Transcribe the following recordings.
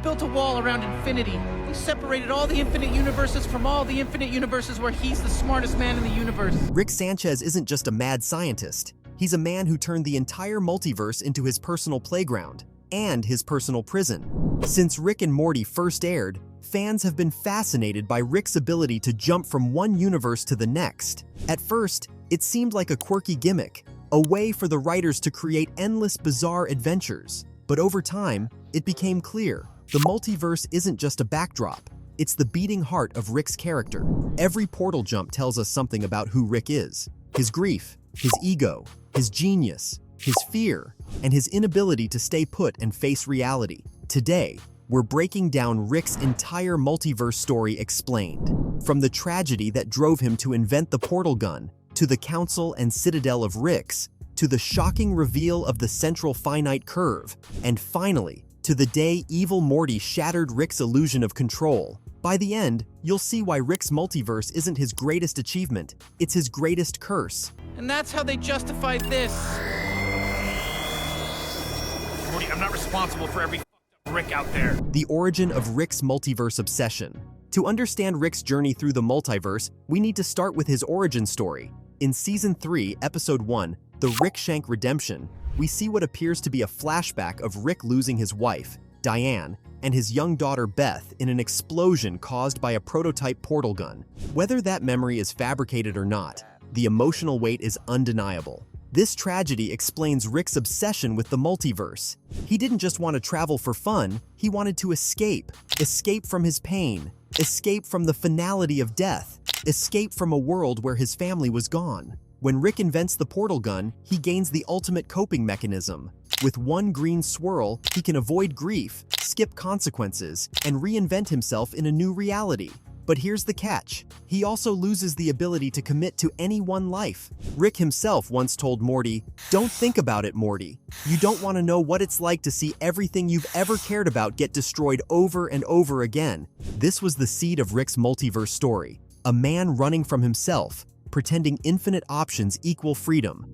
built a wall around infinity. He separated all the infinite universes from all the infinite universes where he's the smartest man in the universe. Rick Sanchez isn't just a mad scientist. He's a man who turned the entire multiverse into his personal playground and his personal prison. Since Rick and Morty first aired, fans have been fascinated by Rick's ability to jump from one universe to the next. At first, it seemed like a quirky gimmick, a way for the writers to create endless bizarre adventures. But over time, it became clear the multiverse isn't just a backdrop, it's the beating heart of Rick's character. Every portal jump tells us something about who Rick is: his grief, his ego, his genius, his fear, and his inability to stay put and face reality. Today, we're breaking down Rick's entire multiverse story explained. From the tragedy that drove him to invent the portal gun, to the Council and Citadel of Ricks, to the shocking reveal of the Central Finite Curve, and finally, to the day Evil Morty shattered Rick's illusion of control. By the end, you'll see why Rick's multiverse isn't his greatest achievement, it's his greatest curse. And that's how they justified this. Morty, I'm not responsible for every Rick out there. The origin of Rick's multiverse obsession. To understand Rick's journey through the multiverse, we need to start with his origin story. In Season 3, Episode 1, The Rick Shank Redemption, we see what appears to be a flashback of Rick losing his wife, Diane, and his young daughter Beth in an explosion caused by a prototype portal gun. Whether that memory is fabricated or not, the emotional weight is undeniable. This tragedy explains Rick's obsession with the multiverse. He didn't just want to travel for fun, he wanted to escape. Escape from his pain, escape from the finality of death, escape from a world where his family was gone. When Rick invents the portal gun, he gains the ultimate coping mechanism. With one green swirl, he can avoid grief, skip consequences, and reinvent himself in a new reality. But here's the catch. He also loses the ability to commit to any one life. Rick himself once told Morty, "Don't think about it, Morty. You don't want to know what it's like to see everything you've ever cared about get destroyed over and over again." This was the seed of Rick's multiverse story. A man running from himself, pretending infinite options equal freedom.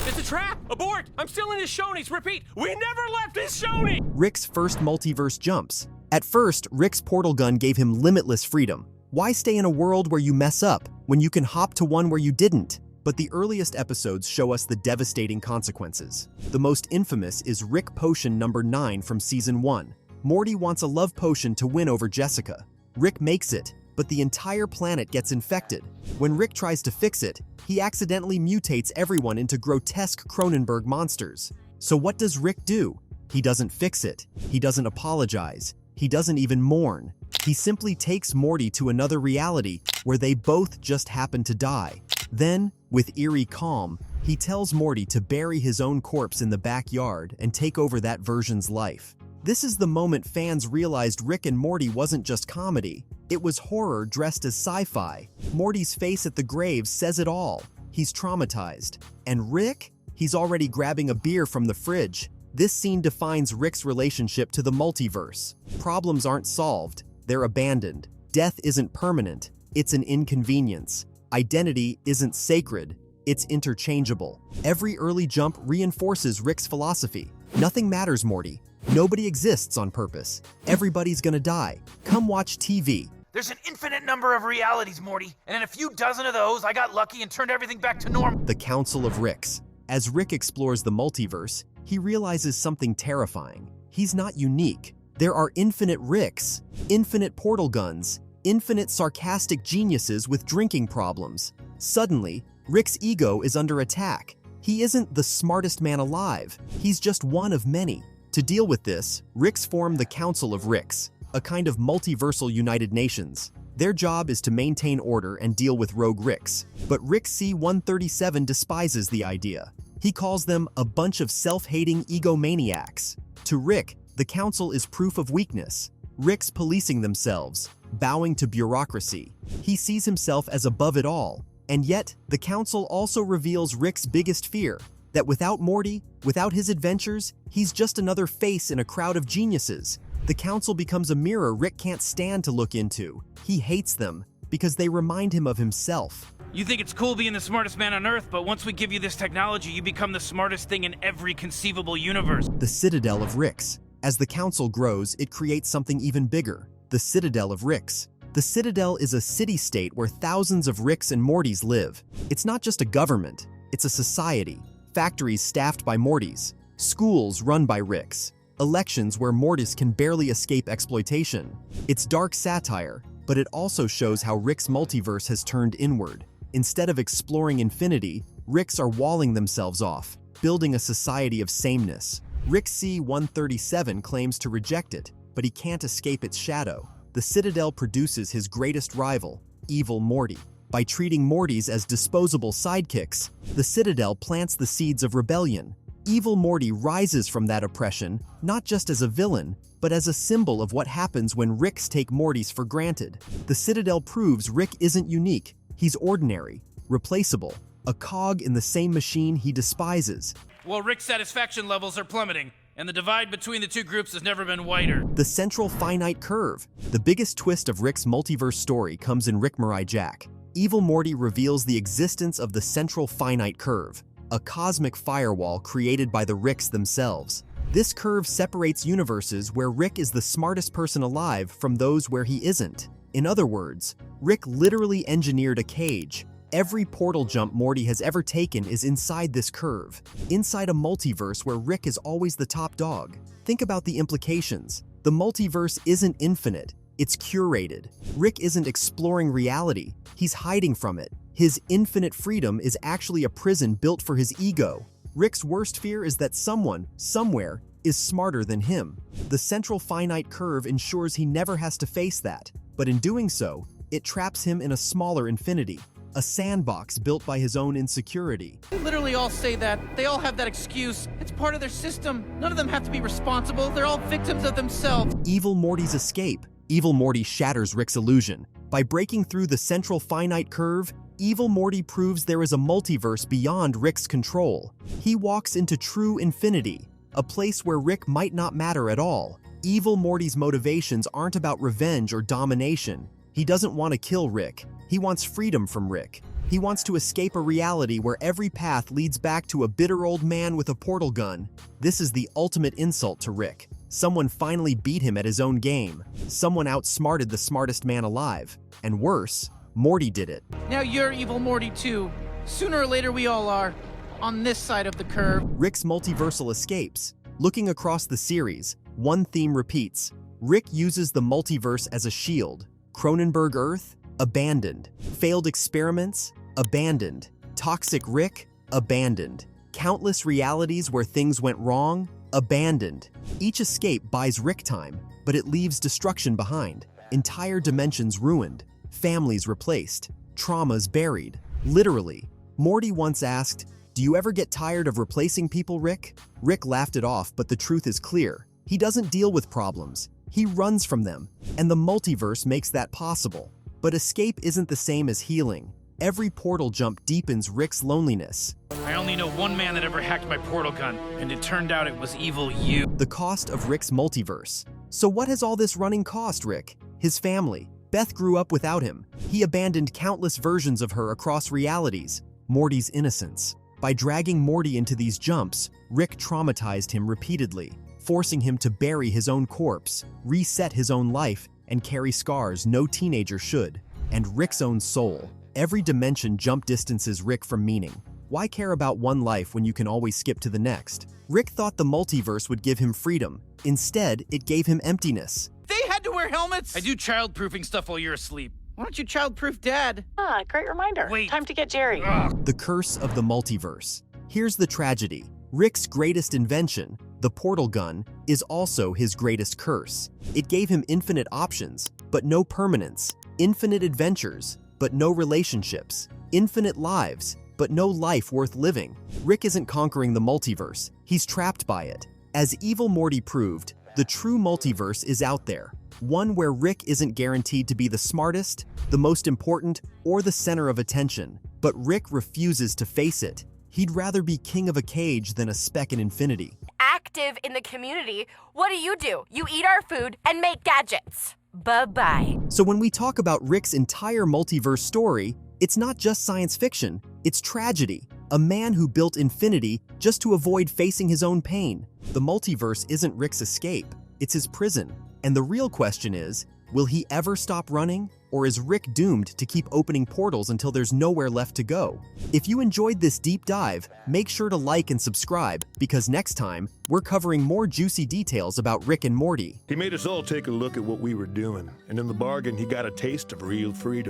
It's a trap! Abort! I'm still in his Shoney's. Repeat, we never left his Shoney! Rick's first multiverse jumps. At first, Rick's portal gun gave him limitless freedom. Why stay in a world where you mess up, when you can hop to one where you didn't? But the earliest episodes show us the devastating consequences. The most infamous is Rick Potion number 9 from Season 1. Morty wants a love potion to win over Jessica. Rick makes it, but the entire planet gets infected. When Rick tries to fix it, he accidentally mutates everyone into grotesque Cronenberg monsters. So what does Rick do? He doesn't fix it. He doesn't apologize. He doesn't even mourn. He simply takes Morty to another reality where they both just happen to die. Then, with eerie calm, he tells Morty to bury his own corpse in the backyard and take over that version's life. This is the moment fans realized Rick and Morty wasn't just comedy. It was horror dressed as sci-fi. Morty's face at the grave says it all. He's traumatized. And Rick? He's already grabbing a beer from the fridge. This scene defines Rick's relationship to the multiverse. Problems aren't solved, they're abandoned. Death isn't permanent, it's an inconvenience. Identity isn't sacred, it's interchangeable. Every early jump reinforces Rick's philosophy. Nothing matters, Morty. Nobody exists on purpose. Everybody's gonna die. Come watch TV. There's an infinite number of realities, Morty, and in a few dozen of those, I got lucky and turned everything back to normal. The Council of Ricks. As Rick explores the multiverse, he realizes something terrifying. He's not unique. There are infinite Ricks, infinite portal guns, infinite sarcastic geniuses with drinking problems. Suddenly, Rick's ego is under attack. He isn't the smartest man alive. He's just one of many. To deal with this, Ricks form the Council of Ricks, a kind of multiversal United Nations. Their job is to maintain order and deal with rogue Ricks. But Rick C-137 despises the idea. He calls them a bunch of self-hating egomaniacs. To Rick, the Council is proof of weakness. Ricks policing themselves, bowing to bureaucracy. He sees himself as above it all. And yet, the Council also reveals Rick's biggest fear, that without Morty, without his adventures, he's just another face in a crowd of geniuses. The Council becomes a mirror Rick can't stand to look into. He hates them because they remind him of himself. You think it's cool being the smartest man on Earth, but once we give you this technology, you become the smartest thing in every conceivable universe. The Citadel of Ricks. As the council grows, it creates something even bigger, the Citadel of Ricks. The Citadel is a city-state where thousands of Ricks and Mortys live. It's not just a government, it's a society. Factories staffed by Mortys, schools run by Ricks, elections where Mortys can barely escape exploitation. It's dark satire, but it also shows how Rick's multiverse has turned inward. Instead of exploring infinity, Ricks are walling themselves off, building a society of sameness. Rick C-137 claims to reject it, but he can't escape its shadow. The Citadel produces his greatest rival, Evil Morty. By treating Mortys as disposable sidekicks, the Citadel plants the seeds of rebellion. Evil Morty rises from that oppression, not just as a villain, but as a symbol of what happens when Ricks take Mortys for granted. The Citadel proves Rick isn't unique. He's ordinary, replaceable, a cog in the same machine he despises. Well, Rick's satisfaction levels are plummeting, and the divide between the two groups has never been wider. The Central Finite Curve. The biggest twist of Rick's multiverse story comes in Rick Mirai Jack. Evil Morty reveals the existence of the Central Finite Curve, a cosmic firewall created by the Ricks themselves. This curve separates universes where Rick is the smartest person alive from those where he isn't. In other words, Rick literally engineered a cage. Every portal jump Morty has ever taken is inside this curve, inside a multiverse where Rick is always the top dog. Think about the implications. The multiverse isn't infinite, it's curated. Rick isn't exploring reality, he's hiding from it. His infinite freedom is actually a prison built for his ego. Rick's worst fear is that someone, somewhere, is smarter than him. The Central Finite Curve ensures he never has to face that, but in doing so, it traps him in a smaller infinity. A sandbox built by his own insecurity. They literally all say that. They all have that excuse. It's part of their system. None of them have to be responsible. They're all victims of themselves. Evil Morty's escape. Evil Morty shatters Rick's illusion. By breaking through the Central Finite Curve, Evil Morty proves there is a multiverse beyond Rick's control. He walks into true infinity, a place where Rick might not matter at all. Evil Morty's motivations aren't about revenge or domination. He doesn't want to kill Rick. He wants freedom from Rick. He wants to escape a reality where every path leads back to a bitter old man with a portal gun. This is the ultimate insult to Rick. Someone finally beat him at his own game. Someone outsmarted the smartest man alive. And worse, Morty did it. Now you're Evil Morty too. Sooner or later we all are. On this side of the curve. Rick's multiversal escapes. Looking across the series, one theme repeats. Rick uses the multiverse as a shield. Cronenberg Earth? Abandoned. Failed experiments? Abandoned. Toxic Rick? Abandoned. Countless realities where things went wrong? Abandoned. Each escape buys Rick time, but it leaves destruction behind. Entire dimensions ruined. Families replaced. Traumas buried. Literally. Morty once asked, "Do you ever get tired of replacing people, Rick?" Rick laughed it off, but the truth is clear. He doesn't deal with problems. He runs from them, and the multiverse makes that possible. But escape isn't the same as healing. Every portal jump deepens Rick's loneliness. I only know one man that ever hacked my portal gun, and it turned out it was evil you. The cost of Rick's multiverse. So what has all this running cost Rick? His family. Beth grew up without him. He abandoned countless versions of her across realities. Morty's innocence. By dragging Morty into these jumps, Rick traumatized him repeatedly, forcing him to bury his own corpse, reset his own life, and carry scars no teenager should. And Rick's own soul. Every dimension jump distances Rick from meaning. Why care about one life when you can always skip to the next? Rick thought the multiverse would give him freedom. Instead, it gave him emptiness. They had to wear helmets. I do child-proofing stuff while you're asleep. Why don't you child-proof Dad? Ah, great reminder. Wait. Time to get Jerry. The curse of the multiverse. Here's the tragedy. Rick's greatest invention, the portal gun, is also his greatest curse. It gave him infinite options, but no permanence. Infinite adventures, but no relationships. Infinite lives, but no life worth living. Rick isn't conquering the multiverse. He's trapped by it. As Evil Morty proved, the true multiverse is out there. One where Rick isn't guaranteed to be the smartest, the most important, or the center of attention. But Rick refuses to face it. He'd rather be king of a cage than a speck in infinity. Active in the community, what do? You eat our food and make gadgets. Bye-bye. So when we talk about Rick's entire multiverse story, it's not just science fiction, it's tragedy. a man who built infinity just to avoid facing his own pain. The multiverse isn't Rick's escape, it's his prison. And the real question is, will he ever stop running? Or is Rick doomed to keep opening portals until there's nowhere left to go? If you enjoyed this deep dive, make sure to like and subscribe, because next time, we're covering more juicy details about Rick and Morty. He made us all take a look at what we were doing, and in the bargain, he got a taste of real freedom.